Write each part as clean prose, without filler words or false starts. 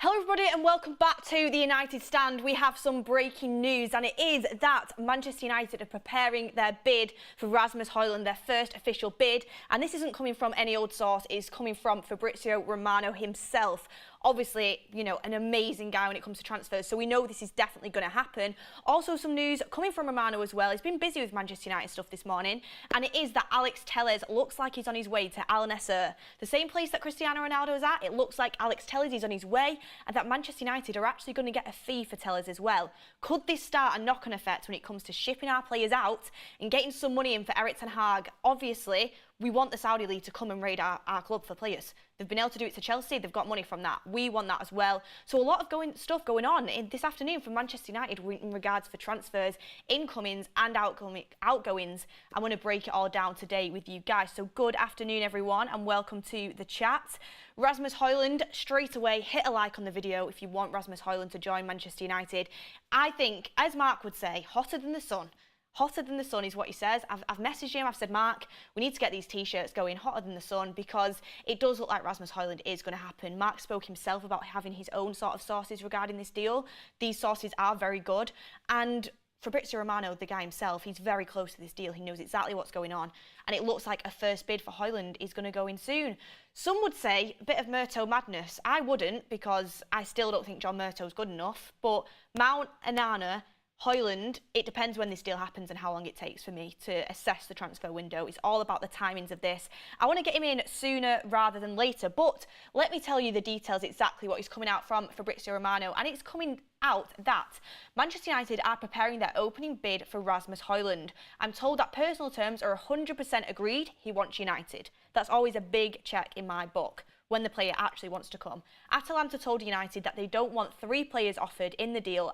Hello everybody and welcome back to the United Stand. We have some breaking news and it is that Manchester United are preparing their bid for Rasmus Højlund, their first official bid. And this isn't coming from any old source, it's coming from Fabrizio Romano himself. Obviously, you know, an amazing guy when it comes to transfers, so we know this is definitely going to happen. Also some news coming from Romano as well. He's been busy with Manchester United stuff this morning, and it is that Alex Telles looks like he's on his way to Al-Nassr, the same place that Cristiano Ronaldo is at. It looks like Alex Telles is on his way, and that Manchester United are actually going to get a fee for Telles as well. Could this start a knock-on effect when it comes to shipping our players out and getting some money in for Erik ten Hag? Obviously, we want the Saudi League to come and raid our club for players. They've been able to do it to Chelsea. They've got money from that. We want that as well. So a lot of stuff going on this afternoon from Manchester United in regards for transfers, incomings and outgoings. I want to break it all down today with you guys. So good afternoon, everyone, and welcome to the chat. Rasmus Højlund, straight away, hit a like on the video if you want Rasmus Højlund to join Manchester United. I think, as Mark would say, hotter than the sun. Hotter than the sun is what he says. I've messaged him, I've said, Mark, we need to get these t-shirts going hotter than the sun because it does look like Rasmus Højlund is going to happen. Mark spoke himself about having his own sort of sources regarding this deal. These sources are very good. And Fabrizio Romano, the guy himself, he's very close to this deal. He knows exactly what's going on. And it looks like a first bid for Højlund is going to go in soon. Some would say a bit of Murto madness. I wouldn't, because I still don't think John Murto's good enough. But Mount, Onana, Højlund, it depends when this deal happens and how long it takes for me to assess the transfer window. It's all about the timings of this. I want to get him in sooner rather than later, but let me tell you the details, exactly what is coming out from Fabrizio Romano, and it's coming out that Manchester United are preparing their opening bid for Rasmus Højlund. I'm told that personal terms are 100% agreed. He wants United. That's always a big check in my book when the player actually wants to come. Atalanta told United that they don't want 3 players offered in the deal.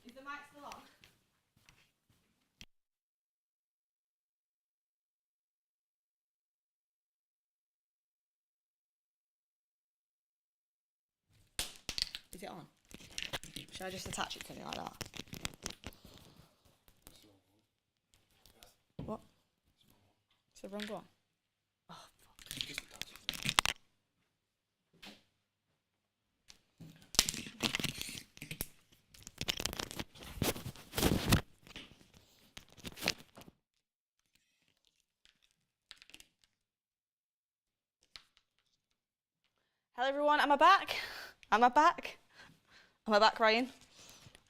Is the mic still on? Is it on? Should I just attach it to something like that? What? It's the wrong one. Oh, fuck. Hello everyone, am I back? Am I back? Am I back, Ryan?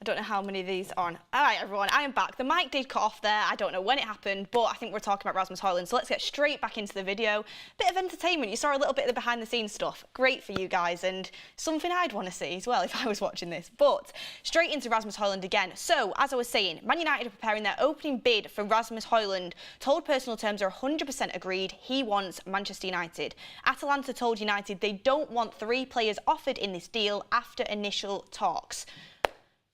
I don't know how many of these are on. All right, everyone, I am back. The mic did cut off there. I don't know when it happened, but I think we're talking about Rasmus Højlund. So let's get straight back into the video. Bit of entertainment. You saw a little bit of the behind-the-scenes stuff. Great for you guys, and something I'd want to see as well if I was watching this. But straight into Rasmus Højlund again. So, as I was saying, Man United are preparing their opening bid for Rasmus Højlund. Told personal terms are 100% agreed. He wants Manchester United. Atalanta told United they don't want 3 players offered in this deal after initial talks.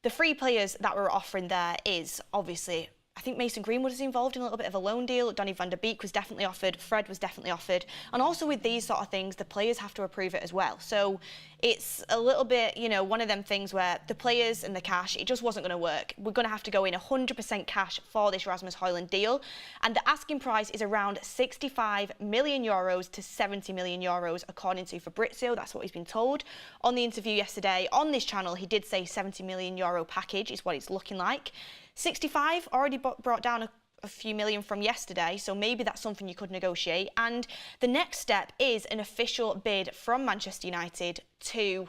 The 3 players that we're offering there is, obviously, I think Mason Greenwood is involved in a little bit of a loan deal. Donny van der Beek was definitely offered. Fred was definitely offered. And also with these sort of things, the players have to approve it as well. So it's a little bit, you know, one of them things where the players and the cash, it just wasn't going to work. We're going to have to go in 100% cash for this Rasmus Højlund deal. And the asking price is around 65 million euros to 70 million euros, according to Fabrizio. That's what he's been told. On the interview yesterday on this channel, he did say 70 million euro package is what it's looking like. 65 already brought down a few million from yesterday, so maybe that's something you could negotiate. And the next step is an official bid from Manchester United to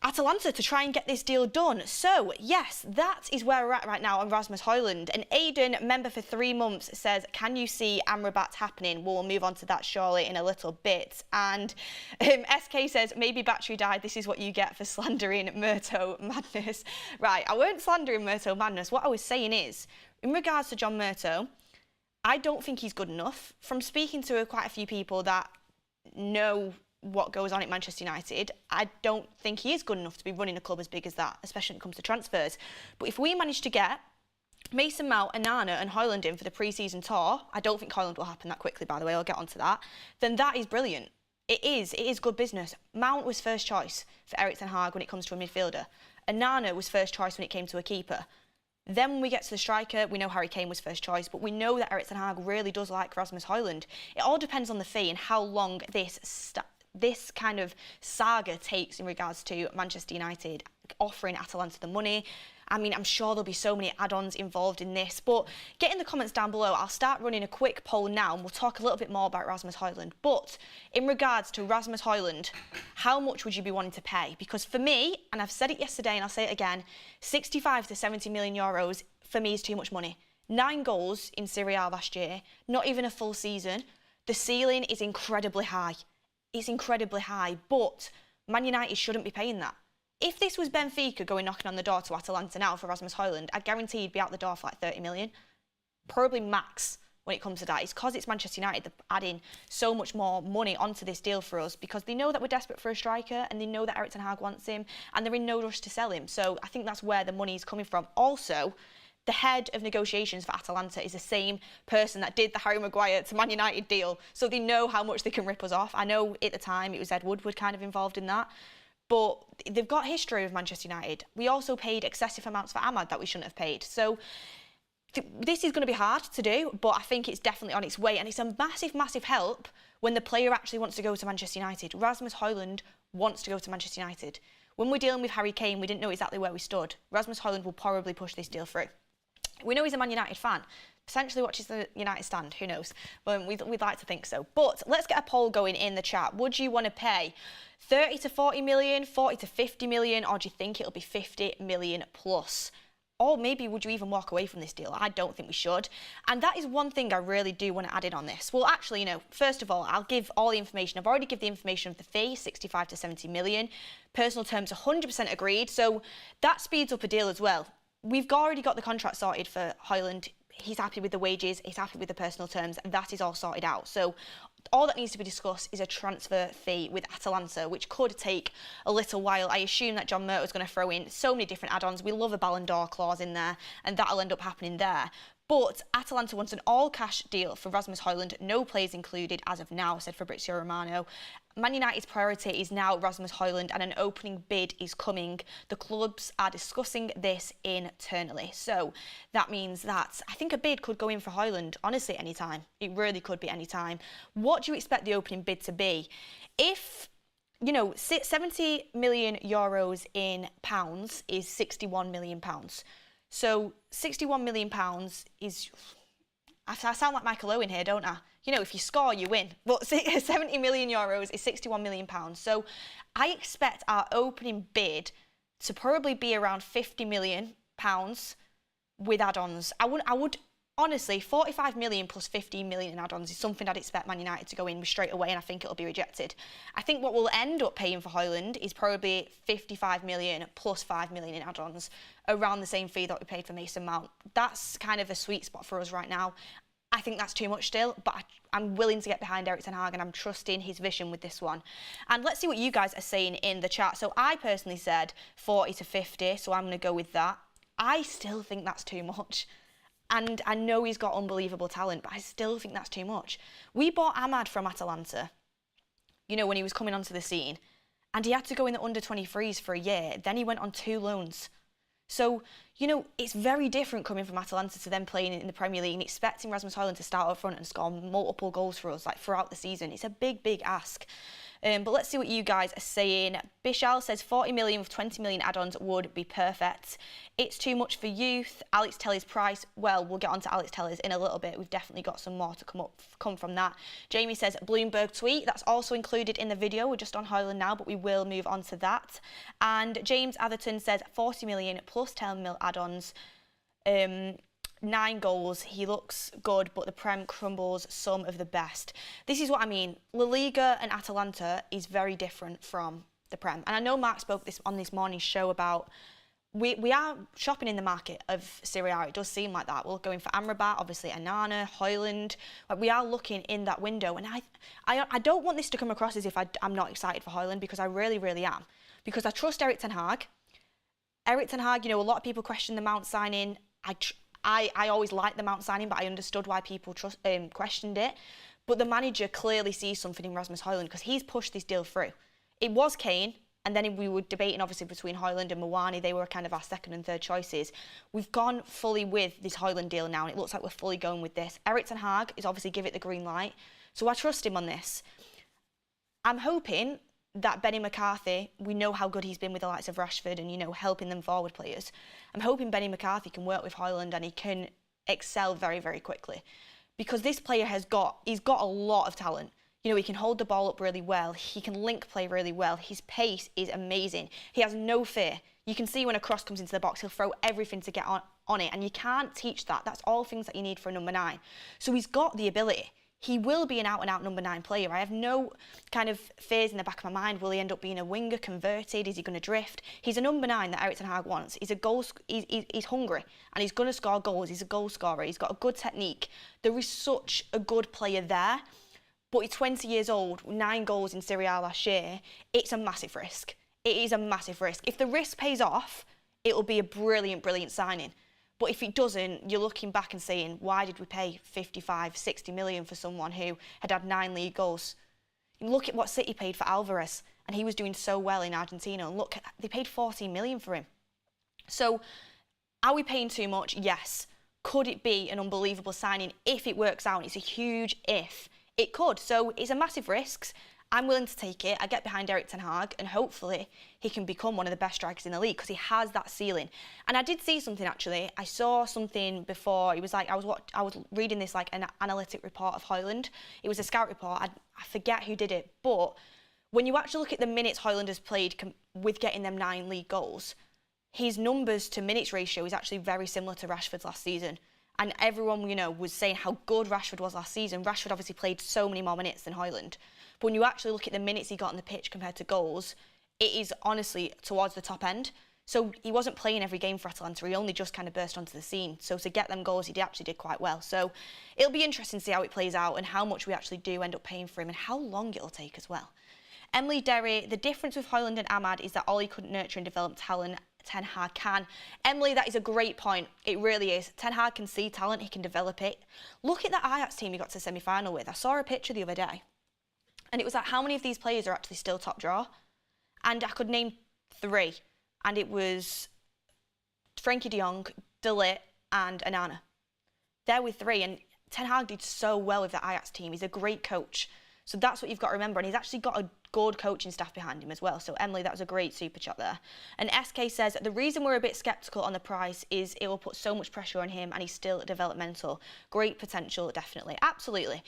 Atalanta to try and get this deal done. So, yes, that is where we're at right now on Rasmus Højlund. And Aidan, member for 3 months, says, can you see Amrabat happening? We'll move on to that surely in a little bit. And SK says, maybe battery died. This is what you get for slandering Murto madness. Right, I weren't slandering Murto madness. What I was saying is, in regards to John Murto, I don't think he's good enough. From speaking to quite a few people that know what goes on at Manchester United, I don't think he is good enough to be running a club as big as that, especially when it comes to transfers. But if we manage to get Mason Mount, Onana and Højlund in for the pre-season tour, I don't think Højlund will happen that quickly, by the way, I'll get onto that, then that is brilliant. It is good business. Mount was first choice for Erik ten Hag when it comes to a midfielder. Onana was first choice when it came to a keeper. Then when we get to the striker, we know Harry Kane was first choice, but we know that Erik ten Hag really does like Rasmus Højlund. It all depends on the fee and how long this kind of saga takes in regards to Manchester United offering Atalanta the money. I mean, I'm sure there'll be so many add-ons involved in this, but get in the comments down below. I'll start running a quick poll now and we'll talk a little bit more about Rasmus Højlund. But in regards to Rasmus Højlund, how much would you be wanting to pay? Because for me, and I've said it yesterday and I'll say it again, 65 to 70 million euros for me is too much money. 9 goals in Serie A last year, not even a full season. The ceiling is incredibly high. It's incredibly high, but Man United shouldn't be paying that. If this was Benfica going knocking on the door to Atalanta now for Rasmus Højlund, I guarantee he'd be out the door for like 30 million. Probably max when it comes to that. It's because it's Manchester United, they're adding so much more money onto this deal for us because they know that we're desperate for a striker and they know that Erik ten Hag wants him and they're in no rush to sell him. So I think that's where the money is coming from. Also, the head of negotiations for Atalanta is the same person that did the Harry Maguire to Man United deal. So they know how much they can rip us off. I know at the time it was Ed Woodward kind of involved in that. But they've got history with Manchester United. We also paid excessive amounts for Ahmad that we shouldn't have paid. So this is going to be hard to do, but I think it's definitely on its way. And it's a massive, massive help when the player actually wants to go to Manchester United. Rasmus Højlund wants to go to Manchester United. When we're dealing with Harry Kane, we didn't know exactly where we stood. Rasmus Højlund will probably push this deal through. We know he's a Man United fan. Potentially watches the United stand, who knows? But we'd like to think so. But let's get a poll going in the chat. Would you want to pay 30 to 40 million, 40 to 50 million, or do you think it'll be 50 million plus? Or maybe would you even walk away from this deal? I don't think we should. And that is one thing I really do want to add in on this. Well, actually, you know, first of all, I'll give all the information. I've already given the information of the fee, 65 to 70 million. Personal terms, 100% agreed. So that speeds up a deal as well. We've already got the contract sorted for Højlund. He's happy with the wages, he's happy with the personal terms, and that is all sorted out. So all that needs to be discussed is a transfer fee with Atalanta, which could take a little while. I assume that John Murtogh's going to throw in so many different add-ons. We love a Ballon d'Or clause in there, and that'll end up happening there. But Atalanta wants an all-cash deal for Rasmus Højlund, no players included as of now, said Fabrizio Romano. Man United's priority is now Rasmus Højlund and an opening bid is coming. The clubs are discussing this internally. So that means that I think a bid could go in for Højlund, honestly, any time. It really could be any time. What do you expect the opening bid to be? If, you know, 70 million euros in pounds is 61 million pounds. So 61 million pounds is, I sound like Michael Owen here, don't I? You know, if you score, you win. But 70 million euros is 61 million pounds. So I expect our opening bid to probably be around 50 million pounds with add-ons. I would honestly, 45 million plus 15 million in add-ons is something I'd expect Man United to go in with straight away, and I think it'll be rejected. I think what we'll end up paying for Højlund is probably 55 million plus 5 million in add-ons, around the same fee that we paid for Mason Mount. That's kind of a sweet spot for us right now. I think that's too much still, but I'm willing to get behind Erik ten Hag and I'm trusting his vision with this one. And let's see what you guys are saying in the chat. So I personally said 40 to 50, so I'm going to go with that. I still think that's too much. And I know he's got unbelievable talent, but I still think that's too much. We bought Ahmad from Atalanta, you know, when he was coming onto the scene, and he had to go in the under-23s for a year. Then he went on 2 loans. So, you know, it's very different coming from Atalanta to them playing in the Premier League and expecting Rasmus Højlund to start up front and score multiple goals for us, like, throughout the season. It's a big, big ask. But let's see what you guys are saying. Bishal says 40 million with 20 million add-ons would be perfect. It's too much for youth. Alex Telley's price, well, we'll get on to Alex Telley's in a little bit. We've definitely got some more to come from that. Jamie says Bloomberg tweet. That's also included in the video. We're just on Højlund now, but we will move on to that. And James Atherton says 40 million plus 10 mil add-ons. 9 goals, he looks good, but the Prem crumbles some of the best. This is what I mean. La Liga and Atalanta is very different from the Prem. And I know Mark spoke this on this morning's show about we are shopping in the market of Serie A. It does seem like that. We're going for Amrabat, obviously Onana, Højlund. Like, we are looking in that window. And I don't want this to come across as if I'm not excited for Højlund, because I really, really am. Because I trust Erik ten Hag. Erik ten Hag, you know, a lot of people question the Mount signing. I always liked the Mount signing, but I understood why people questioned it. But the manager clearly sees something in Rasmus Højlund, because he's pushed this deal through. It was Kane. And then we were debating, obviously, between Højlund and Muani. They were kind of our second and third choices. We've gone fully with this Højlund deal now, and it looks like we're fully going with this. Erik ten Hag is obviously give it the green light. So I trust him on this. I'm hoping that Benny McCarthy, we know how good he's been with the likes of Rashford and, you know, helping them forward players. I'm hoping Benny McCarthy can work with Højlund and he can excel very, very quickly. Because this player he's got a lot of talent. You know, he can hold the ball up really well. He can link play really well. His pace is amazing. He has no fear. You can see when a cross comes into the box, he'll throw everything to get on it. And you can't teach that. That's all things that you need for a number 9. So he's got the ability. He will be an out-and-out number 9 player. I have no kind of fears in the back of my mind. Will he end up being a winger, converted? Is he going to drift? He's a number 9 that Erik ten Hag wants. He's a goal. He's hungry, and he's going to score goals. He's a goal scorer. He's got a good technique. There is such a good player there. But he's 20 years old, 9 goals in Serie A last year. It's a massive risk. It is a massive risk. If the risk pays off, it'll be a brilliant, brilliant signing. But if it doesn't, you're looking back and saying, why did we pay 55, 60 million for someone who had 9 league goals? You look at what City paid for Alvarez, and he was doing so well in Argentina. And look, they paid 14 million for him. So, are we paying too much? Yes. Could it be an unbelievable signing if it works out? It's a huge if. It could. So it's a massive risk. I'm willing to take it. I get behind Erik ten Hag, and hopefully he can become one of the best strikers in the league, because he has that ceiling. And I did see something, actually. I saw something before. It was like I was reading this like an analytic report of Højlund. It was a scout report. I forget who did it, but when you actually look at the minutes Højlund has played with getting them 9 league goals, his numbers to minutes ratio is actually very similar to Rashford's last season. And everyone, you know, was saying how good Rashford was last season. Rashford obviously played so many more minutes than Højlund. But when you actually look at the minutes he got on the pitch compared to goals, it is honestly towards the top end. So he wasn't playing every game for Atalanta. He only just kind of burst onto the scene. So to get them goals, he actually did quite well. So it'll be interesting to see how it plays out and how much we actually do end up paying for him and how long it'll take as well. Emily Derry, the difference with Højlund and Ahmad is that Ollie couldn't nurture and develop talent. Ten Hag can. Emily, that is a great point. It really is. Ten Hag can see talent, he can develop it. Look at that Ajax team he got to the semi-final with. I saw a picture the other day, and it was like, how many of these players are actually still top draw? And I could name 3, and it was Frankie de Jong, De Ligt, and Onana. There were 3, and Ten Hag did so well with that Ajax team. He's a great coach. So that's what you've got to remember. And he's actually got a good coaching staff behind him as well. So, Emily, that was a great super chat there. And SK says, the reason we're a bit sceptical on the price is it will put so much pressure on him and he's still developmental. Great potential, definitely. Absolutely.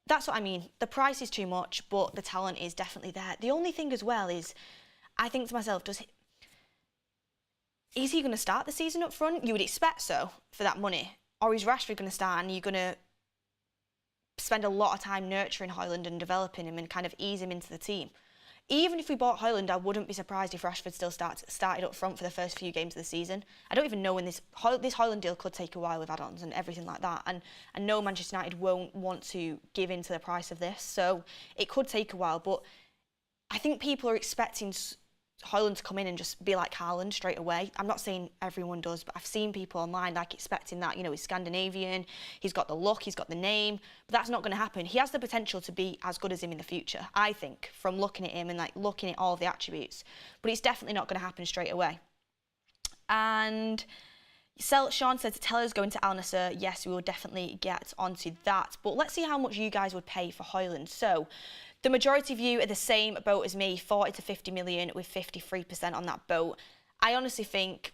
That's what I mean. The price is too much, but the talent is definitely there. The only thing as well is, I think to myself, is he going to start the season up front? You would expect so for that money. Or is Rashford going to start and you're going to spend a lot of time nurturing Højlund and developing him and kind of ease him into the team? Even if we bought Højlund, I wouldn't be surprised if Rashford still started up front for the first few games of the season. I don't even know when this Højlund deal could take a while with add-ons and everything like that. And I know Manchester United won't want to give in to the price of this, so it could take a while. But I think people are expecting Højlund to come in and just be like Haaland straight away. I'm not saying everyone does, but I've seen people online like expecting that. You know, he's Scandinavian, he's got the look, he's got the name, but that's not going to happen. He has the potential to be as good as him in the future, I think, from looking at him and like looking at all the attributes. But it's definitely not going to happen straight away. And Sean said to tell us going to Al-Nassr. Yes, we will definitely get onto that. But let's see how much you guys would pay for Højlund. So, the majority of you are the same boat as me, 40 to 50 million with 53% on that boat. I honestly think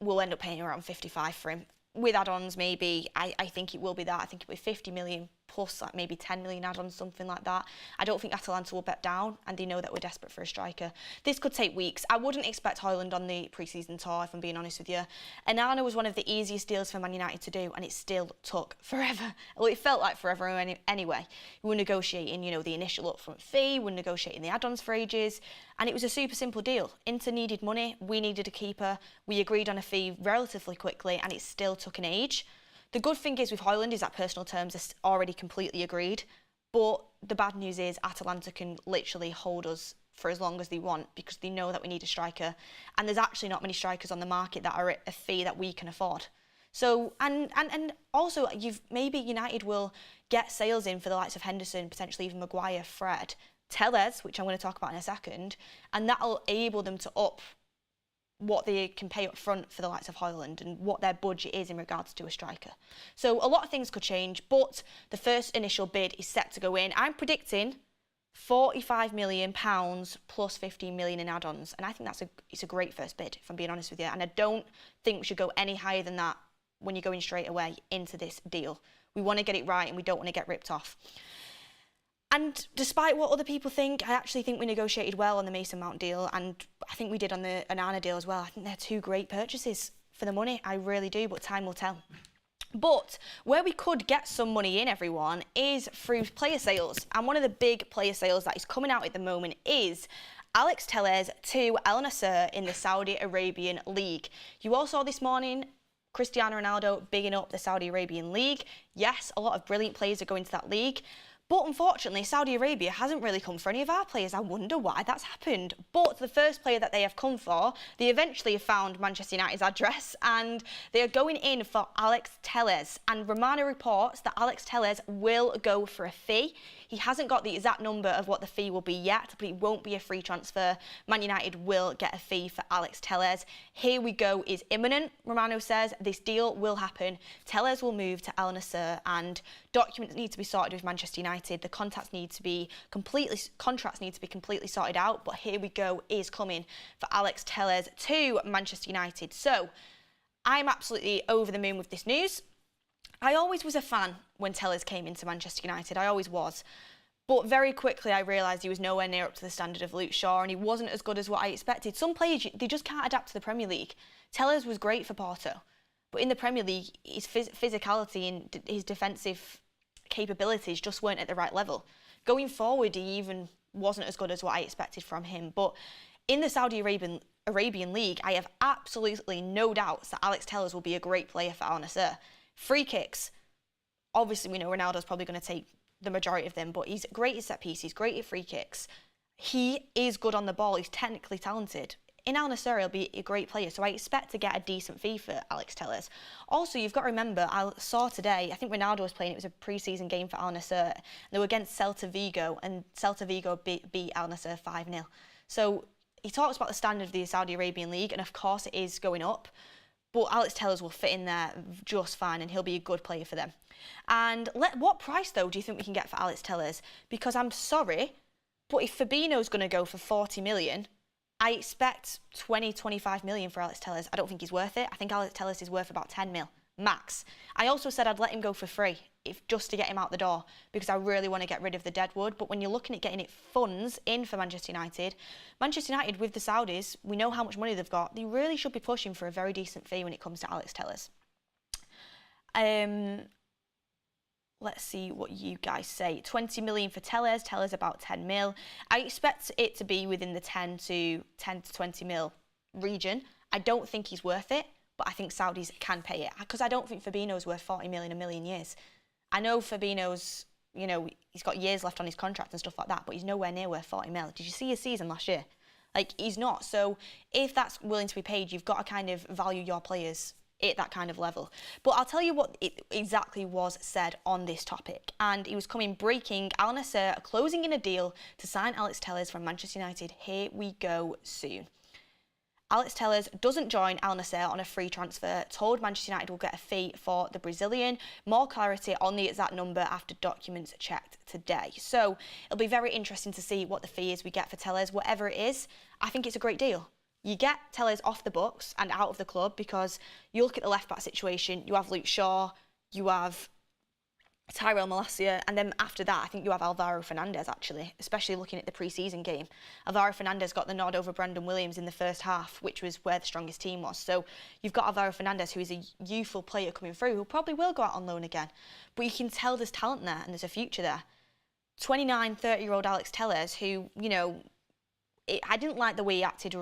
we'll end up paying around 55 for him. With add-ons, maybe. I think it will be that. I think it'll be 50 million plus like maybe 10 million add-ons, something like that. I don't think Atalanta will bet down, and they know that we're desperate for a striker. This could take weeks. I wouldn't expect Højlund on the pre-season tour, if I'm being honest with you. Onana was one of the easiest deals for Man United to do, and it still took forever. Well, it felt like forever anyway. We were negotiating, you know, the initial upfront fee, we were negotiating the add-ons for ages, and it was a super simple deal. Inter needed money, we needed a keeper, we agreed on a fee relatively quickly, and it still took an age. The good thing is with Højlund is that personal terms are already completely agreed, but the bad news is Atalanta can literally hold us for as long as they want because they know that we need a striker, and there's actually not many strikers on the market that are at a fee that we can afford. So, and also maybe United will get sales in for the likes of Henderson, potentially even Maguire, Fred, Telles, which I'm going to talk about in a second, and that'll enable them to up what they can pay up front for the likes of Højlund and what their budget is in regards to a striker. So a lot of things could change, but the first initial bid is set to go in. I'm predicting £45 million plus 15 million in add-ons, and I think it's a great first bid, if I'm being honest with you, and I don't think we should go any higher than that when you're going straight away into this deal. We want to get it right and we don't want to get ripped off. And despite what other people think, I actually think we negotiated well on the Mason Mount deal, and I think we did on the Onana deal as well. I think they're two great purchases for the money. I really do, but time will tell. But where we could get some money in, everyone, is through player sales. And one of the big player sales that is coming out at the moment is Alex Telles to Al-Nassr in the Saudi Arabian League. You all saw this morning Cristiano Ronaldo bigging up the Saudi Arabian League. Yes, a lot of brilliant players are going to that league. But unfortunately, Saudi Arabia hasn't really come for any of our players. I wonder why that's happened. But the first player that they have come for, they eventually have found Manchester United's address, and they are going in for Alex Telles. And Romano reports that Alex Telles will go for a fee. He hasn't got the exact number of what the fee will be yet, but it won't be a free transfer. Man United will get a fee for Alex Telles. Here we go is imminent, Romano says. This deal will happen. Telles will move to Al-Nassr, and documents need to be sorted with Manchester United. The contracts need to be completely sorted out, but here we go is coming for Alex Telles to Manchester United. So I'm absolutely over the moon with this news. I always was a fan when Telles came into Manchester United. I always was. But very quickly I realised he was nowhere near up to the standard of Luke Shaw, and he wasn't as good as what I expected. Some players, they just can't adapt to the Premier League. Telles was great for Porto, but in the Premier League, his physicality and his defensive capabilities just weren't at the right level. Going forward, he even wasn't as good as what I expected from him. But in the Saudi Arabian League, I have absolutely no doubts that Alex Telles will be a great player for Al-Nassr. Free kicks, obviously we know Ronaldo's probably going to take the majority of them, but he's great at set pieces, great at free kicks. He is good on the ball, he's technically talented. In Al-Nassr, he'll be a great player, so I expect to get a decent fee for Alex Telles. Also, you've got to remember, I saw today, I think Ronaldo was playing, it was a pre-season game for Al-Nassr, and they were against Celta Vigo, and Celta Vigo beat Al-Nassr 5-0. So he talks about the standard of the Saudi Arabian League, and of course it is going up. But Alex Telles will fit in there just fine, and he'll be a good player for them. And what price, though, do you think we can get for Alex Telles? Because I'm sorry, but if Fabinho's going to go for 40 million, I expect 20-25 million for Alex Telles. I don't think he's worth it. I think Alex Telles is worth about 10 mil, max. I also said I'd let him go for free, just to get him out the door, because I really want to get rid of the deadwood. But when you're looking at getting funds in for Manchester United with the Saudis, we know how much money they've got. They really should be pushing for a very decent fee when it comes to Alex Telles. Let's see what you guys say. 20 million for Telles. Telles about 10 mil. I expect it to be within the 10 to 20 mil region. I don't think he's worth it, but I think Saudis can pay it, because I don't think Fabinho's worth 40 million in a million years. I know Fabinho's, you know, he's got years left on his contract and stuff like that, but he's nowhere near worth 40 mil. Did you see his season last year? Like, he's not. So if that's willing to be paid, you've got to kind of value your players at that kind of level. But I'll tell you what it exactly was said on this topic. And it was breaking, Al-Nassr are closing in a deal to sign Alex Telles from Manchester United. Here we go soon. Alex Telles doesn't join Al-Nassr on a free transfer, told Manchester United will get a fee for the Brazilian. More clarity on the exact number after documents checked today. So it'll be very interesting to see what the fee is we get for Telles. Whatever it is, I think it's a great deal. You get Telles off the books and out of the club, because you look at the left-back situation, you have Luke Shaw, you have Tyrell Malacia, and then after that, I think you have Alvaro Fernandez, actually, especially looking at the pre-season game. Alvaro Fernandez got the nod over Brandon Williams in the first half, which was where the strongest team was. So you've got Alvaro Fernandez, who is a youthful player coming through, who probably will go out on loan again. But you can tell there's talent there and there's a future there. 29, 30-year-old Alex Telles, who, you know, I didn't like the way he acted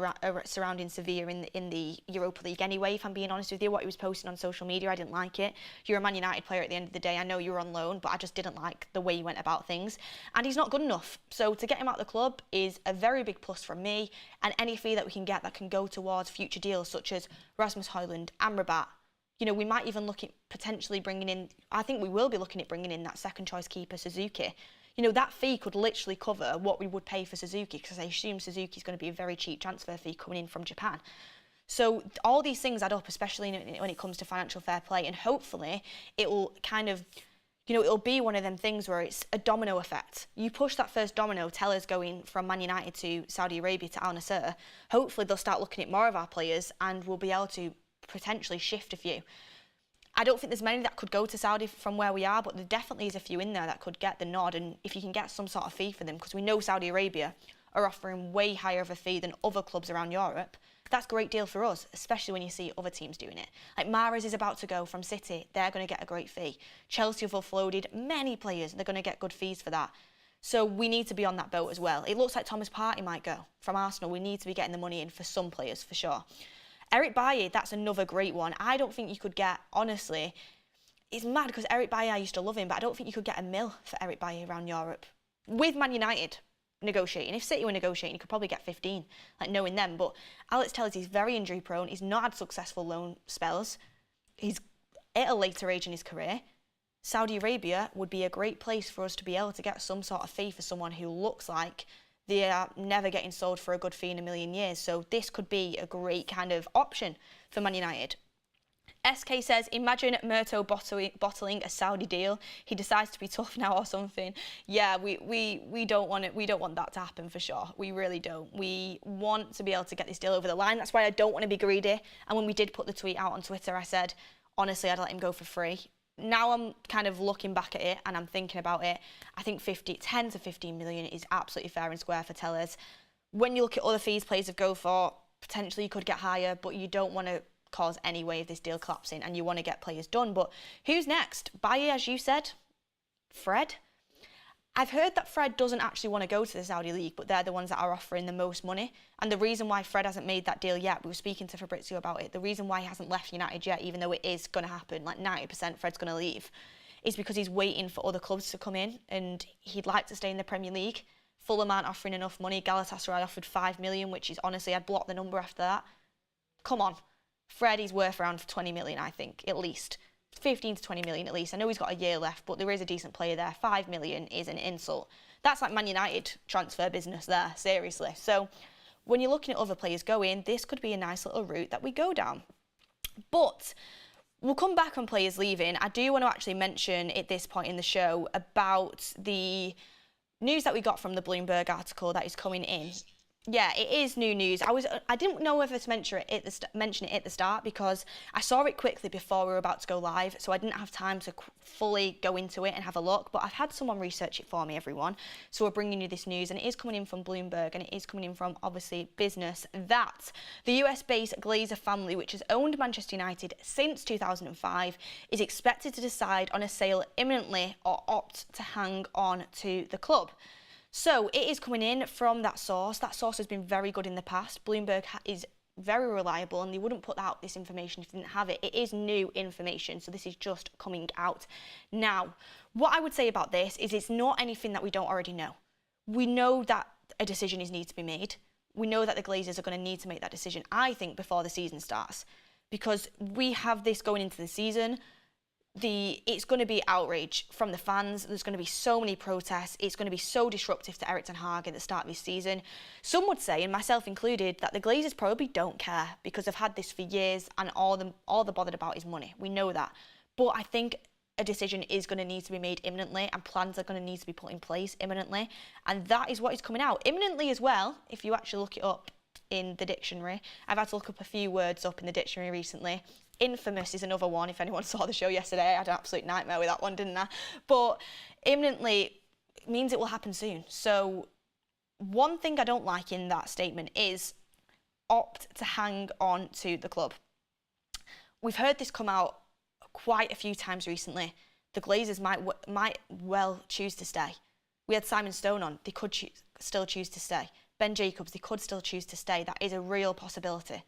surrounding Sevilla in the Europa League anyway, if I'm being honest with you. What he was posting on social media, I didn't like it. You're a Man United player at the end of the day. I know you're on loan, but I just didn't like the way he went about things. And he's not good enough. So to get him out of the club is a very big plus from me. And any fee that we can get that can go towards future deals, such as Rasmus Højlund, Amrabat. You know, we might even look at potentially bringing in, I think we will be looking at bringing in that second choice keeper, Suzuki. You know, that fee could literally cover what we would pay for Suzuki, because I assume Suzuki's going to be a very cheap transfer fee coming in from Japan. So all these things add up, especially when it comes to financial fair play, and hopefully it will kind of, you know, it'll be one of them things where it's a domino effect. You push that first domino, Tellers going from Man United to Saudi Arabia to Al-Nassr, hopefully they'll start looking at more of our players and we'll be able to potentially shift a few. I don't think there's many that could go to Saudi from where we are, but there definitely is a few in there that could get the nod. And if you can get some sort of fee for them, because we know Saudi Arabia are offering way higher of a fee than other clubs around Europe, that's a great deal for us, especially when you see other teams doing it. Like Mahrez is about to go from City, they're going to get a great fee. Chelsea have offloaded many players, they're going to get good fees for that. So we need to be on that boat as well. It looks like Thomas Partey might go from Arsenal. We need to be getting the money in for some players, for sure. Eric Bailly, that's another great one. I don't think you could get, honestly, it's mad because Eric Bailly, I used to love him, but I don't think you could get a mil for Eric Bailly around Europe. With Man United negotiating. If City were negotiating, you could probably get 15, like knowing them. But Alex Telles, he's very injury prone. He's not had successful loan spells. He's at a later age in his career. Saudi Arabia would be a great place for us to be able to get some sort of fee for someone who looks like they are never getting sold for a good fee in a million years. So this could be a great kind of option for Man United. SK says, imagine Murto bottling a Saudi deal. He decides to be tough now or something. Yeah, we don't want it. We don't want that to happen for sure. We really don't. We want to be able to get this deal over the line. That's why I don't want to be greedy. And when we did put the tweet out on Twitter, I said, honestly, I'd let him go for free. Now I'm kind of looking back at it and I'm thinking about it. I think 10 to 15 million is absolutely fair and square for Tellers. When you look at other fees players have go for, potentially you could get higher, but you don't want to cause any way of this deal collapsing and you want to get players done. But who's next? Bailly, as you said, Fred. I've heard that Fred doesn't actually want to go to the Saudi League, but they're the ones that are offering the most money. And the reason why Fred hasn't made that deal yet, we were speaking to Fabrizio about it, the reason why he hasn't left United yet, even though it is going to happen, like 90% Fred's going to leave, is because he's waiting for other clubs to come in and he'd like to stay in the Premier League. Fulham aren't offering enough money. Galatasaray offered 5 million, which is honestly, I'd block the number after that. Come on. Fred is worth around 20 million, I think, at least. 15 to 20 million at least. I know he's got a year left, but there is a decent player there. 5 million is an insult. That's like Man United transfer business there, seriously. So when you're looking at other players going, this could be a nice little route that we go down. But we'll come back on players leaving. I do want to actually mention at this point in the show about the news that we got from the Bloomberg article that is coming in. Yeah, it is new news. I didn't know whether to mention it at the start because I saw it quickly before we were about to go live, so I didn't have time to fully go into it and have a look. But I've had someone research it for me, everyone. So we're bringing you this news, and it is coming in from Bloomberg, and it is coming in from, obviously, business, that the US-based Glazer family, which has owned Manchester United since 2005, is expected to decide on a sale imminently or opt to hang on to the club. So it is coming in from that source. That source has been very good in the past. Bloomberg is very reliable and they wouldn't put out this information if they didn't have it. It is new information, so this is just coming out now. What I would say about this is it's not anything that we don't already know. We know that a decision needs to be made. We know that the Glazers are going to need to make that decision, I think, before the season starts, because we have this going into the season. It's going to be outrage from the fans. There's going to be so many protests. It's going to be so disruptive to Erik ten Hag at the start of this season. Some would say, and myself included, that the Glazers probably don't care because they've had this for years and all they're bothered about is money. We know that. But I think a decision is going to need to be made imminently and plans are going to need to be put in place imminently. And that is what is coming out. Imminently as well, if you actually look it up in the dictionary. I've had to look up a few words up in the dictionary recently. infamous is another one. If anyone saw the show yesterday, I had an absolute nightmare with that one, didn't I? But imminently means it will happen soon. So one thing I don't like in that statement is opt to hang on to the club. We've heard this come out quite a few times recently. The Glazers might well choose to stay. We had Simon Stone on. They could still choose to stay. Ben Jacobs, they could still choose to stay. That is a real possibility.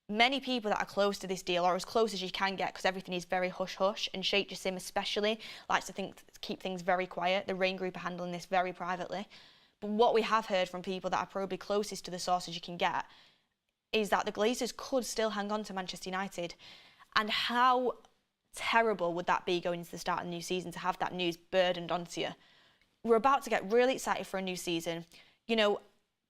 Many people that are close to this deal, or as close as you can get, because everything is very hush-hush, and Sheikh Jassim especially likes to keep things very quiet. The Rain Group are handling this very privately. But what we have heard from people that are probably closest to the sources you can get is that the Glazers could still hang on to Manchester United. And how terrible would that be going into the start of the new season to have that news burdened onto you? We're about to get really excited for a new season. You know,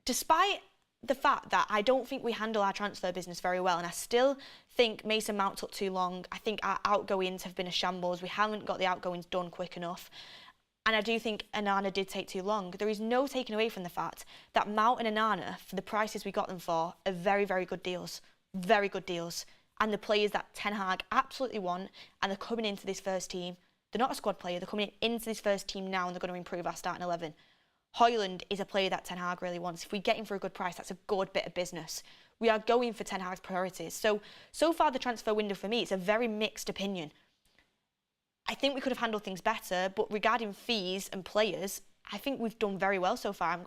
despite the fact that I don't think we handle our transfer business very well, and I still think Mason Mount took too long. I think our outgoings have been a shambles. We haven't got the outgoings done quick enough. And I do think Onana did take too long. There is no taking away from the fact that Mount and Onana, for the prices we got them for, are very, very good deals. Very good deals. And the players that Ten Hag absolutely want, and they're coming into this first team. They're not a squad player. They're coming into this first team now, and they're going to improve our starting 11. Højlund is a player that Ten Hag really wants. If we get him for a good price, that's a good bit of business. We are going for Ten Hag's priorities. So far, the transfer window for me, it's a very mixed opinion. I think we could have handled things better, but regarding fees and players, I think we've done very well so far.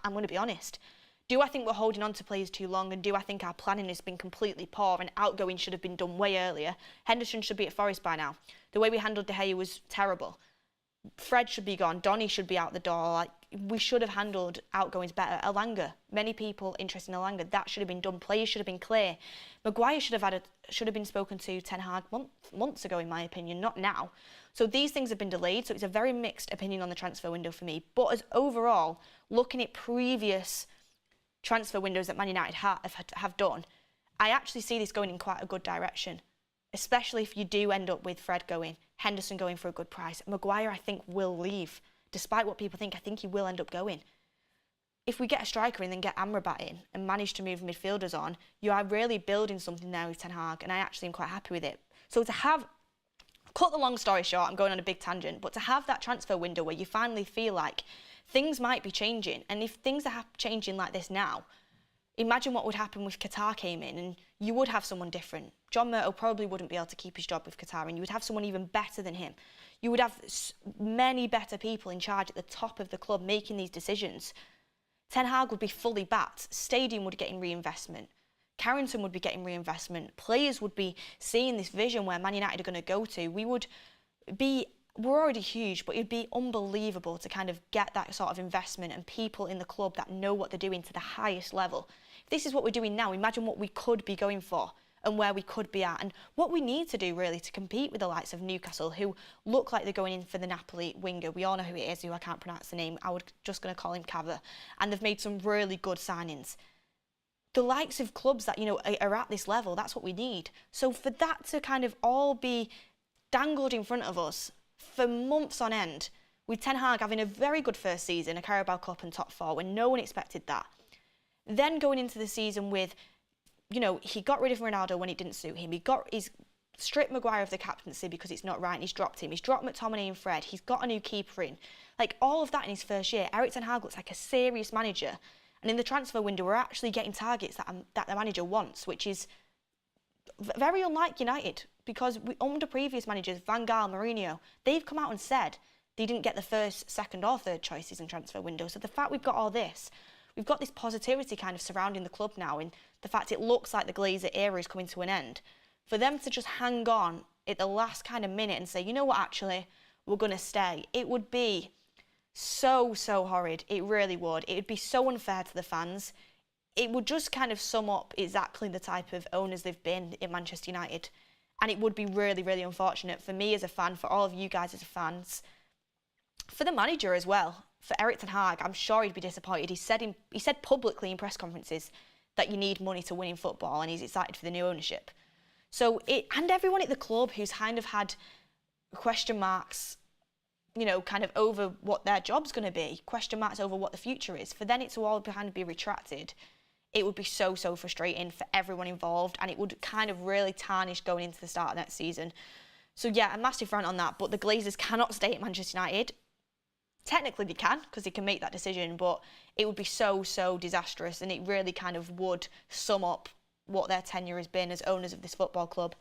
I'm going to be honest. Do I think we're holding on to players too long, and do I think our planning has been completely poor and outgoing should have been done way earlier? Henderson should be at Forest by now. The way we handled De Gea was terrible. Fred should be gone. Donny should be out the door. We should have handled outgoings better. Elanga, many people interested in Elanga. That should have been done. Players should have been clear. Maguire should have been spoken to Ten Hag months ago, in my opinion, not now. So these things have been delayed. So it's a very mixed opinion on the transfer window for me. But as overall, looking at previous transfer windows that Man United have done, I actually see this going in quite a good direction, especially if you do end up with Fred going, Henderson going for a good price. Maguire, I think, will leave. Despite what people think, I think he will end up going. If we get a striker in, then get Amrabat in and manage to move midfielders on, you are really building something there with Ten Hag, and I actually am quite happy with it. So to have, cut the long story short, I'm going on a big tangent, but to have that transfer window where you finally feel like things might be changing, and if things are changing like this now, imagine what would happen if Qatar came in and you would have someone different. John Murtough probably wouldn't be able to keep his job with Qatar, and you would have someone even better than him. You would have many better people in charge at the top of the club making these decisions. Ten Hag would be fully backed. Stadium would get in reinvestment. Carrington would be getting reinvestment. Players would be seeing this vision where Man United are going to go to. We're already huge, but it'd be unbelievable to kind of get that sort of investment and people in the club that know what they're doing to the highest level. If this is what we're doing now, imagine what we could be going for and where we could be at, and what we need to do really to compete with the likes of Newcastle, who look like they're going in for the Napoli winger. We all know who it is, who I can't pronounce the name. I was just going to call him Cava. And they've made some really good signings. The likes of clubs that, you know, are at this level, that's what we need. So for that to kind of all be dangled in front of us for months on end, with Ten Hag having a very good first season, a Carabao Cup and top four, when no one expected that. Then going into the season with, you know, he got rid of Ronaldo when it didn't suit him. He's stripped Maguire of the captaincy because it's not right, and he's dropped him. He's dropped McTominay and Fred. He's got a new keeper in. Like, all of that in his first year. Erik ten Hag looks like a serious manager. And in the transfer window, we're actually getting targets that the manager wants, which is very unlike United. Because under previous managers, Van Gaal, Mourinho, they've come out and said they didn't get the first, second or third choices in transfer window. So the fact we've got all this, we've got this positivity kind of surrounding the club now, and the fact it looks like the Glazer era is coming to an end. For them to just hang on at the last kind of minute and say, you know what, actually, we're going to stay, it would be so horrid. It really would. It would be so unfair to the fans. It would just kind of sum up exactly the type of owners they've been in Manchester United. And it would be really unfortunate for me as a fan, for all of you guys as fans, for the manager as well, for Erik ten Hag. I'm sure he'd be disappointed. He said publicly in press conferences that you need money to win in football, and he's excited for the new ownership. So and everyone at the club who's kind of had question marks, you know, kind of over what their job's going to be, question marks over what the future is, for then it to all kind of be retracted, it would be so frustrating for everyone involved, and it would kind of really tarnish going into the start of next season. So yeah, a massive rant on that, but the Glazers cannot stay at Manchester United. Technically they can, because they can make that decision, but it would be so disastrous, and it really kind of would sum up what their tenure has been as owners of this football club.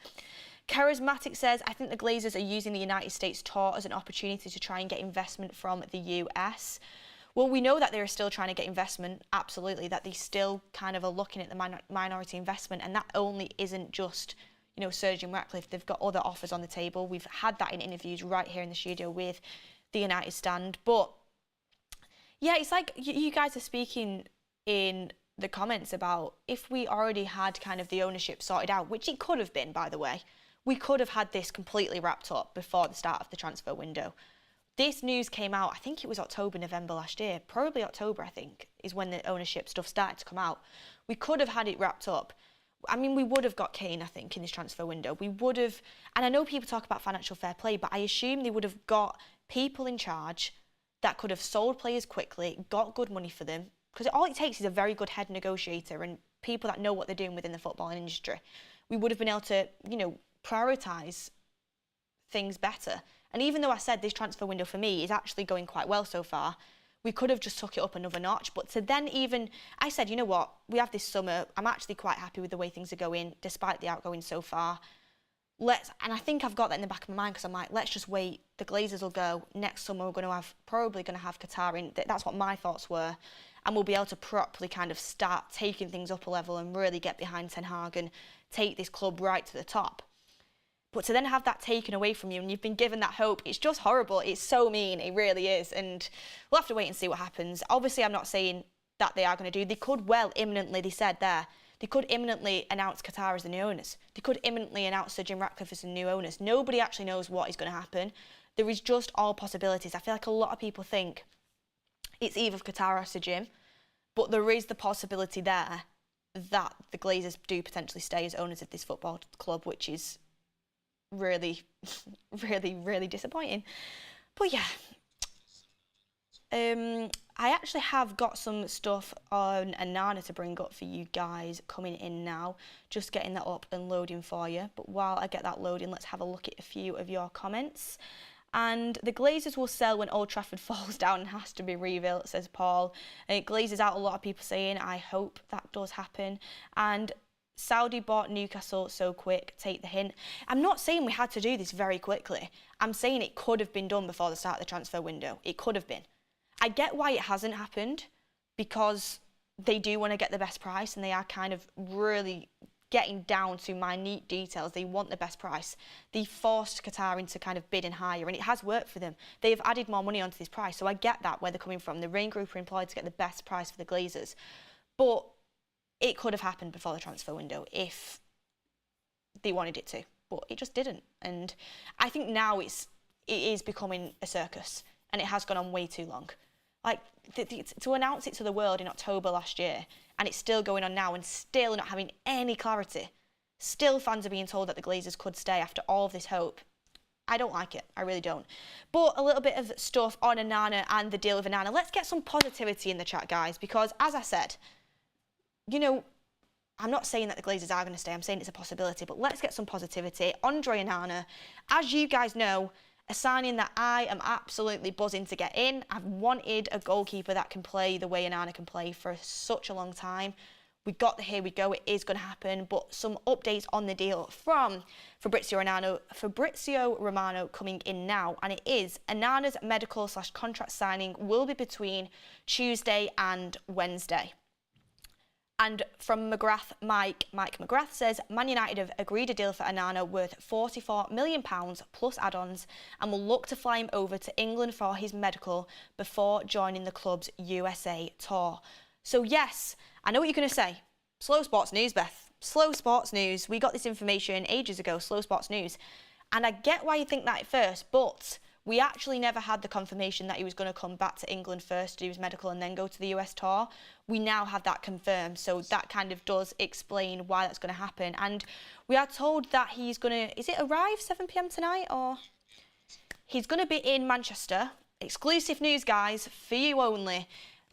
Charismatic says, I think the Glazers are using the United States tour as an opportunity to try and get investment from the US. Well, we know that they're still trying to get investment, absolutely, that they still kind of are looking at the minority investment, and that only isn't just, you know, Sir Jim Ratcliffe. They've got other offers on the table. We've had that in interviews right here in the studio with the United stand. But yeah, it's like you guys are speaking in the comments about if we already had kind of the ownership sorted out, which it could have been, by the way. We could have had this completely wrapped up before the start of the transfer window. This news came out, I think it was October, November last year. Probably October, I think, is when the ownership stuff started to come out. We could have had it wrapped up. I mean, we would have got Kane, I think, in this transfer window. We would have, and I know people talk about financial fair play, but I assume they would have got people in charge that could have sold players quickly, got good money for them, because all it takes is a very good head negotiator and people that know what they're doing within the footballing industry. We would have been able to, you know, prioritise things better. And even though I said this transfer window for me is actually going quite well so far, we could have just took it up another notch. But to then even, I said, you know what, we have this summer. I'm actually quite happy with the way things are going, despite the outgoing so far. And I think I've got that in the back of my mind, because I'm like, let's just wait. The Glazers will go. Next summer, we're probably going to have Qatar in. That's what my thoughts were. And we'll be able to properly kind of start taking things up a level and really get behind Ten Hag and take this club right to the top. But to then have that taken away from you and you've been given that hope, it's just horrible. It's so mean. It really is. And we'll have to wait and see what happens. Obviously, I'm not saying that they are going to do. They could well imminently, they said there, they could imminently announce Qatar as the new owners. They could imminently announce Sir Jim Ratcliffe as the new owners. Nobody actually knows what is going to happen. There is just all possibilities. I feel like a lot of people think it's either Qatar or Sir Jim, but there is the possibility there that the Glazers do potentially stay as owners of this football club, which is really disappointing. But yeah, I actually have got some stuff on Onana to bring up for you guys coming in now. Just getting that up and loading for you. But while I get that loading, let's have a look at a few of your comments. And the Glazers will sell when Old Trafford falls down and has to be rebuilt, says Paul. And it glazes out a lot of people saying, I hope that does happen. And Saudi bought Newcastle so quick, take the hint. I'm not saying we had to do this very quickly. I'm saying it could have been done before the start of the transfer window. It could have been. I get why it hasn't happened, because they do want to get the best price and they are kind of really getting down to minute details. They want the best price. They forced Qatar into kind of bidding higher, and it has worked for them. They have added more money onto this price, so I get that, where they're coming from. The Rain Group are employed to get the best price for the Glazers. But it could have happened before the transfer window if they wanted it to, but it just didn't. And I think now it is becoming a circus, and it has gone on way too long. Like, to announce it to the world in October last year, and it's still going on now and still not having any clarity. Still fans are being told that the Glazers could stay after all of this hope. I don't like it. I really don't. But a little bit of stuff on Onana and the deal with Onana. Let's get some positivity in the chat, guys, because as I said, you know, I'm not saying that the Glazers are going to stay. I'm saying it's a possibility, but let's get some positivity. Andre Onana, as you guys know, a signing that I am absolutely buzzing to get in. I've wanted a goalkeeper that can play the way Onana can play for such a long time. We got the here we go. It is going to happen. But some updates on the deal from Fabrizio Romano coming in now. And it is Onana's medical/contract signing will be between Tuesday and Wednesday. And from McGrath, Mike McGrath says, Man United have agreed a deal for Onana worth £44 million plus add-ons and will look to fly him over to England for his medical before joining the club's USA tour. So yes, I know what you're going to say. Slow sports news, Beth. Slow sports news. We got this information ages ago, slow sports news. And I get why you think that at first, but we actually never had the confirmation that he was going to come back to England first to do his medical and then go to the US tour. We now have that confirmed, so that kind of does explain why that's going to happen. And we are told that he's going to, is it arrive 7 p.m. tonight, or? He's going to be in Manchester. Exclusive news, guys, for you only.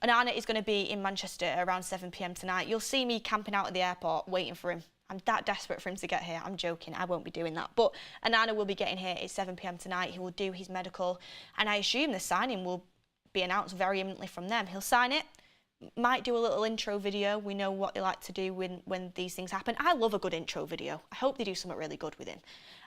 Onana is going to be in Manchester around 7 p.m. tonight. You'll see me camping out at the airport waiting for him. I'm that desperate for him to get here. I'm joking, I won't be doing that. But Onana will be getting here at 7 p.m. tonight. He will do his medical, and I assume the signing will be announced very imminently from them. He'll sign it, might do a little intro video. We know what they like to do when these things happen. I love a good intro video. I hope they do something really good with him.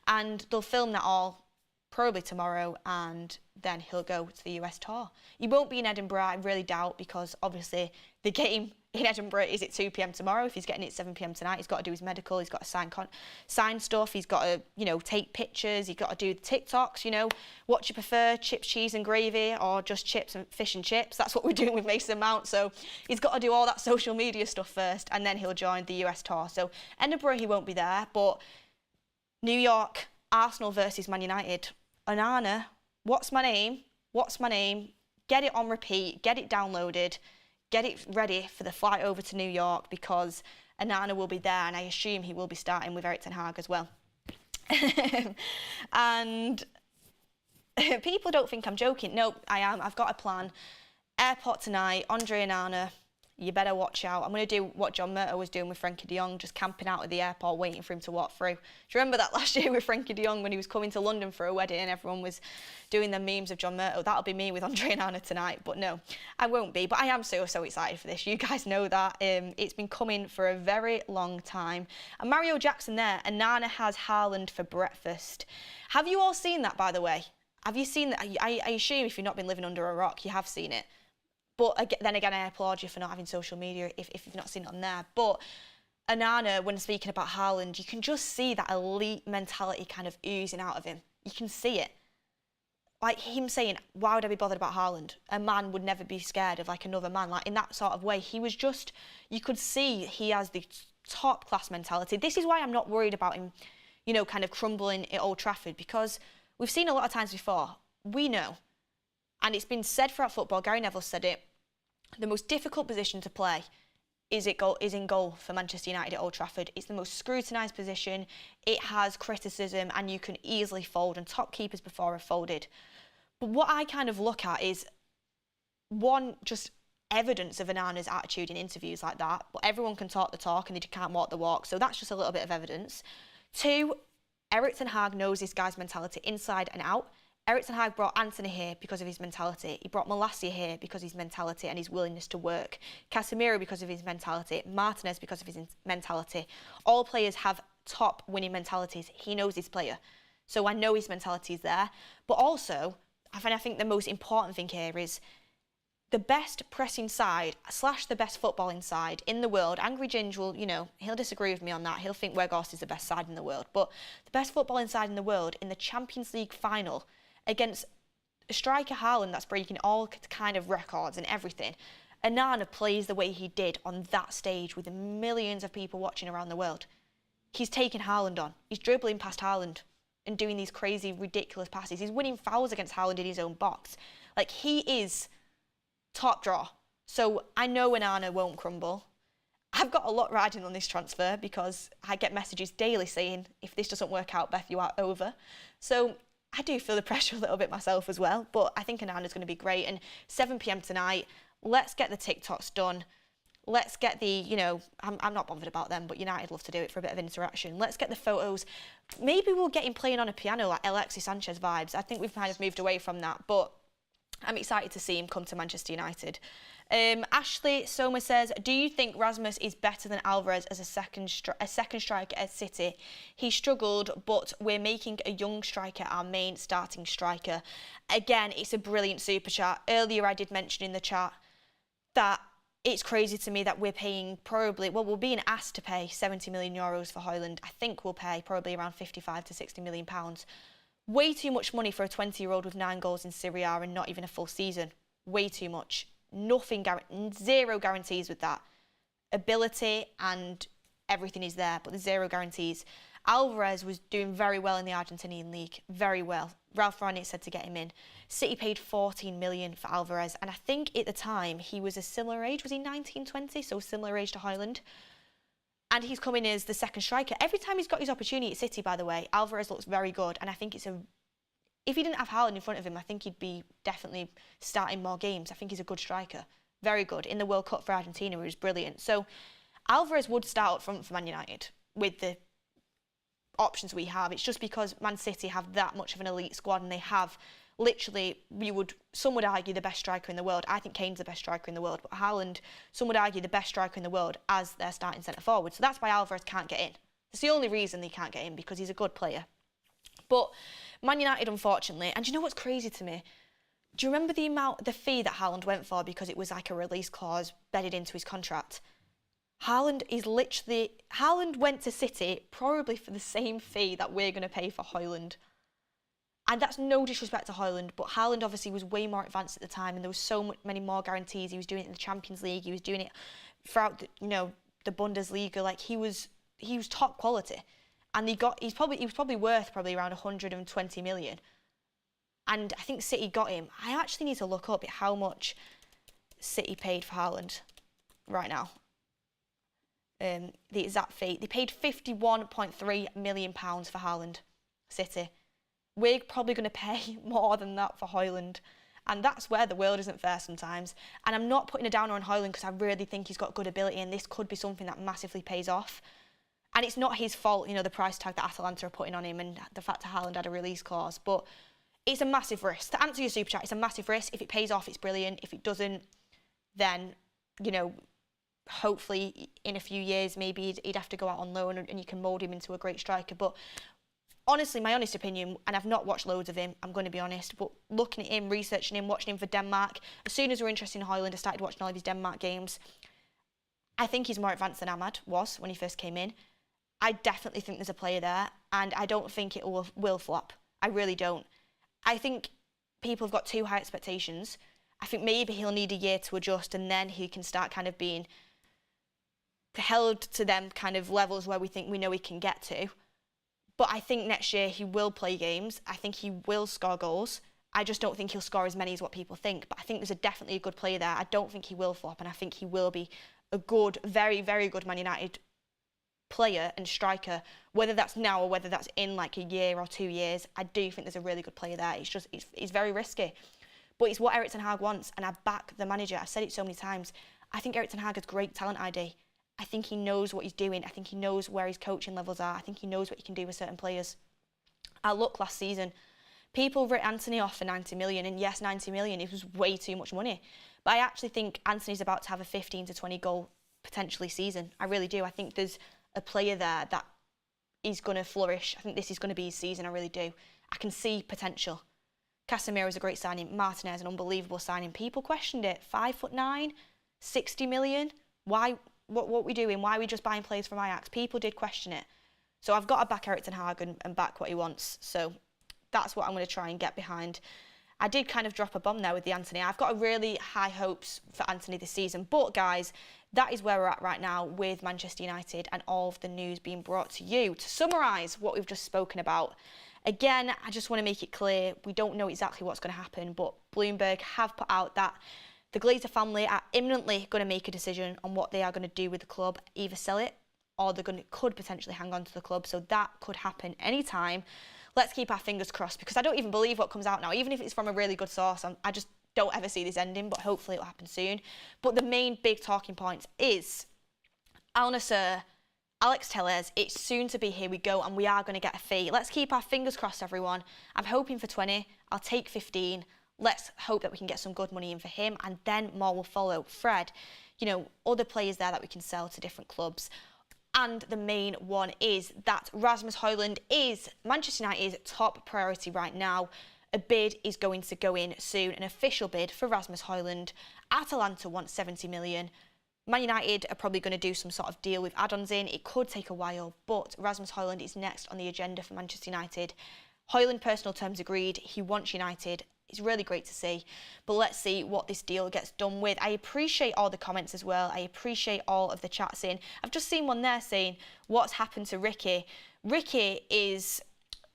And they'll film that all probably tomorrow, and then he'll go to the US tour. He won't be in Edinburgh, I really doubt, because obviously the game in Edinburgh is at 2 p.m. tomorrow. If he's getting it at 7 p.m. tonight, he's got to do his medical, he's got to sign stuff, he's got to, you know, take pictures, he's got to do the TikToks, you know, what you prefer, chips, cheese and gravy, or just chips and fish and chips. That's what we're doing with Mason Mount. So he's got to do all that social media stuff first, and then he'll join the US tour. So Edinburgh, he won't be there, but New York, Arsenal versus Man United. Onana, what's my name? What's my name? Get it on repeat, get it downloaded, get it ready for the flight over to New York, because Onana will be there, and I assume he will be starting with Erik ten Hag as well. And people don't think I'm joking. No, I am. I've got a plan. Airport tonight, Andre Onana. You better watch out. I'm going to do what John Murtough was doing with Frenkie de Jong, just camping out at the airport waiting for him to walk through. Do you remember that last year with Frenkie de Jong when he was coming to London for a wedding and everyone was doing the memes of John Murtough? That'll be me with Andre Onana tonight. But no, I won't be. But I am so excited for this. You guys know that. It's been coming for a very long time. And Mario Jackson there, Onana has Haaland for breakfast. Have you all seen that, by the way? Have you seen that? I assume if you've not been living under a rock, you have seen it. But then again, I applaud you for not having social media if you've not seen it on there. But Onana, when speaking about Haaland, you can just see that elite mentality kind of oozing out of him. You can see it. Like him saying, why would I be bothered about Haaland? A man would never be scared of like another man. Like in that sort of way, he was just, you could see he has the top class mentality. This is why I'm not worried about him, you know, kind of crumbling at Old Trafford, because we've seen a lot of times before. We know. And it's been said throughout football, Gary Neville said it, the most difficult position to play is in goal for Manchester United at Old Trafford. It's the most scrutinised position, it has criticism, and you can easily fold, and top keepers before have folded. But what I kind of look at is, one, just evidence of Onana's attitude in interviews like that, but everyone can talk the talk and they can't walk the walk, so that's just a little bit of evidence. Two, Erik ten Hag knows this guy's mentality inside and out. Erik ten Hag brought Anthony here because of his mentality. He brought Malacia here because of his mentality and his willingness to work. Casemiro because of his mentality. Martinez because of his mentality. All players have top winning mentalities. He knows his player. So I know his mentality is there. But also, I think the most important thing here is the best pressing side / the best footballing side in the world. Angry Ginge will, you know, he'll disagree with me on that. He'll think Weghorst is the best side in the world. But the best footballing side in the world in the Champions League final against a striker Haaland that's breaking all kind of records and everything. Onana plays the way he did on that stage with millions of people watching around the world. He's taking Haaland on. He's dribbling past Haaland and doing these crazy, ridiculous passes. He's winning fouls against Haaland in his own box. Like, he is top draw. So I know Onana won't crumble. I've got a lot riding on this transfer because I get messages daily saying, if this doesn't work out, Beth, you are over. So I do feel the pressure a little bit myself as well, but I think Onana's going to be great. And 7 p.m. tonight, let's get the TikToks done. Let's get the, you know, I'm not bothered about them, but United love to do it for a bit of interaction. Let's get the photos. Maybe we'll get him playing on a piano like Alexis Sanchez vibes. I think we've kind of moved away from that, but I'm excited to see him come to Manchester United. Ashley Soma says, do you think Rasmus is better than Alvarez as a second striker at City? He struggled, but we're making a young striker our main starting striker. Again, it's a brilliant super chat. Earlier I did mention in the chat that it's crazy to me that we're paying probably, well, we're being asked to pay 70 million euros for Højlund. I think we'll pay probably around 55 to 60 million pounds. Way too much money for a 20-year-old with 9 goals in Serie A and not even a full season. Way too much. Zero guarantees with that. Ability and everything is there, but there's zero guarantees. Alvarez was doing very well in the Argentinian league, very well. Ralph Rangnick said to get him in. City paid 14 million for Alvarez, and I think at the time he was a similar age. Was he 19, 20? So similar age to Højlund. And he's coming as the second striker. Every time he's got his opportunity at City, by the way, Alvarez looks very good, and I think it's a... If he didn't have Haaland in front of him, I think he'd be definitely starting more games. I think he's a good striker. very good. In the World Cup for Argentina, he was brilliant. So Alvarez would start up front for Man United with the options we have. It's just because Man City have that much of an elite squad, and they have literally, some would argue, the best striker in the world. I think Kane's the best striker in the world, but Haaland, some would argue, the best striker in the world as their starting centre forward. So that's why Alvarez can't get in. It's the only reason he can't get in, because he's a good player. But Man United, unfortunately, and do you know what's crazy to me? Do you remember the fee that Haaland went for because it was like a release clause bedded into his contract? Haaland went to City probably for the same fee that we're going to pay for Højlund. And that's no disrespect to Højlund, but Haaland obviously was way more advanced at the time, and there was so many more guarantees. He was doing it in the Champions League. He was doing it throughout the Bundesliga. Like, he was top quality, and he was probably worth around 120 million. And I think City got him. I actually need to look up how much City paid for Haaland right now. The exact fee. They paid £51.3 million for Haaland, City. We're probably going to pay more than that for Højlund. And that's where the world isn't fair sometimes. And I'm not putting a downer on Højlund because I really think he's got good ability, and this could be something that massively pays off. And it's not his fault, the price tag that Atalanta are putting on him and the fact that Haaland had a release clause. But it's a massive risk. To answer your super chat, it's a massive risk. If it pays off, it's brilliant. If it doesn't, then, hopefully in a few years, maybe he'd have to go out on loan and you can mould him into a great striker. But honestly, my honest opinion, and I've not watched loads of him, I'm going to be honest, but looking at him, researching him, watching him for Denmark, as soon as we're interested in Højlund, I started watching all of his Denmark games. I think he's more advanced than Ahmad was when he first came in. I definitely think there's a player there, and I don't think it will flop. I really don't. I think people have got too high expectations. I think maybe he'll need a year to adjust, and then he can start kind of being held to them kind of levels where we know he can get to. But I think next year he will play games. I think he will score goals. I just don't think he'll score as many as what people think. But I think there's definitely a good player there. I don't think he will flop, and I think he will be a good, very, very good Man United player and striker. Whether that's now or whether that's in like a year or 2 years, I do think there's a really good player there. It's very risky. But it's what Erik ten Hag wants, and I back the manager. I've said it so many times. I think Erik ten Hag has great talent ID. I think he knows what he's doing. I think he knows where his coaching levels are. I think he knows what he can do with certain players. I look last season, people wrote Anthony off for 90 million, and yes, 90 million, it was way too much money. But I actually think Anthony's about to have a 15 to 20 goal potentially season. I really do. I think there's a player there that is going to flourish. I think this is going to be his season. I really do. I can see potential. Casemiro's a great signing. Martinez, an unbelievable signing. People questioned it. 5'9", 60 million. Why? What are we doing? Why are we just buying players from Ajax? People did question it. So I've got to back Erik ten Hag and back what he wants. So that's what I'm going to try and get behind. I did kind of drop a bomb there with the Anthony. I've got really high hopes for Anthony this season. But guys, that is where we're at right now with Manchester United and all of the news being brought to you. To summarise what we've just spoken about, again, I just want to make it clear, we don't know exactly what's going to happen, but Bloomberg have put out that the Glazer family are imminently going to make a decision on what they are going to do with the club, either sell it or could potentially hang on to the club. So that could happen anytime. Let's keep our fingers crossed, because I don't even believe what comes out now, even if it's from a really good source. I just don't ever see this ending, but hopefully it will happen soon. But the main big talking point is Al-Nassr, Alex Telles, it's soon to be here we go, and we are going to get a fee. Let's keep our fingers crossed, everyone. I'm hoping for 20. I'll take 15. Let's hope that we can get some good money in for him, and then more will follow. Fred, other players there that we can sell to different clubs. And the main one is that Rasmus Højlund is Manchester United's top priority right now. A bid is going to go in soon, an official bid for Rasmus Højlund. Atalanta wants 70 million. Man United are probably going to do some sort of deal with add-ons in. It could take a while, but Rasmus Højlund is next on the agenda for Manchester United. Højlund, personal terms agreed. He wants United. It's really great to see, but let's see what this deal gets done with. I appreciate all the comments as well. I appreciate all of the chats in. I've just seen one there saying, what's happened to Ricky? Ricky is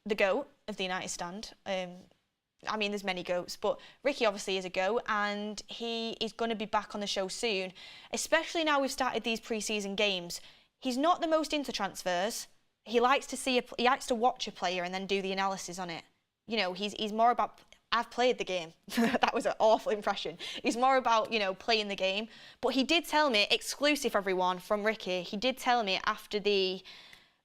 the GOAT of the United stand. I mean, there's many GOATs, but Ricky obviously is a GOAT, and he is going to be back on the show soon, especially now we've started these pre-season games. He's not the most into transfers. He likes to watch a player and then do the analysis on it. He's more about I've played the game. That was an awful impression. He's more about, you know, playing the game. But he did tell me, exclusive everyone from Ricky, he did tell me after the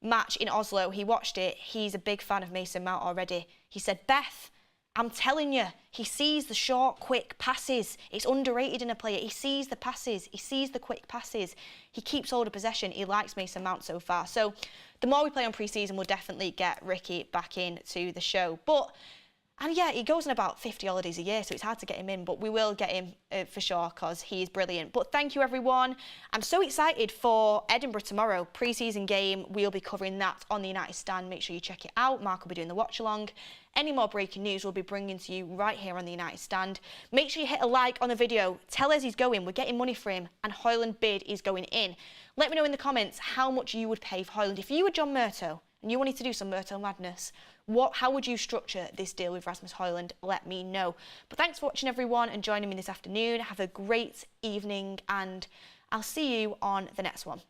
match in Oslo, he watched it, he's a big fan of Mason Mount already. He said, Beth, I'm telling you, he sees the short, quick passes. It's underrated in a player. He sees the passes. He sees the quick passes. He keeps hold of possession. He likes Mason Mount so far. So the more we play on pre-season, we'll definitely get Ricky back into the show. And yeah, he goes on about 50 holidays a year, so it's hard to get him in, but we will get him for sure because he's brilliant. But thank you, everyone. I'm so excited for Edinburgh tomorrow, pre-season game. We'll be covering that on the United Stand. Make sure you check it out. Mark will be doing the watch-along. Any more breaking news we'll be bringing to you right here on the United Stand. Make sure you hit a like on the video. Tell us he's going. We're getting money for him, and Højlund bid is going in. Let me know in the comments how much you would pay for Højlund. If you were John Murtough and you wanted to do some Murtough madness, how would you structure this deal with Rasmus Højlund? Let me know. But thanks for watching, everyone, and joining me this afternoon. Have a great evening, and I'll see you on the next one.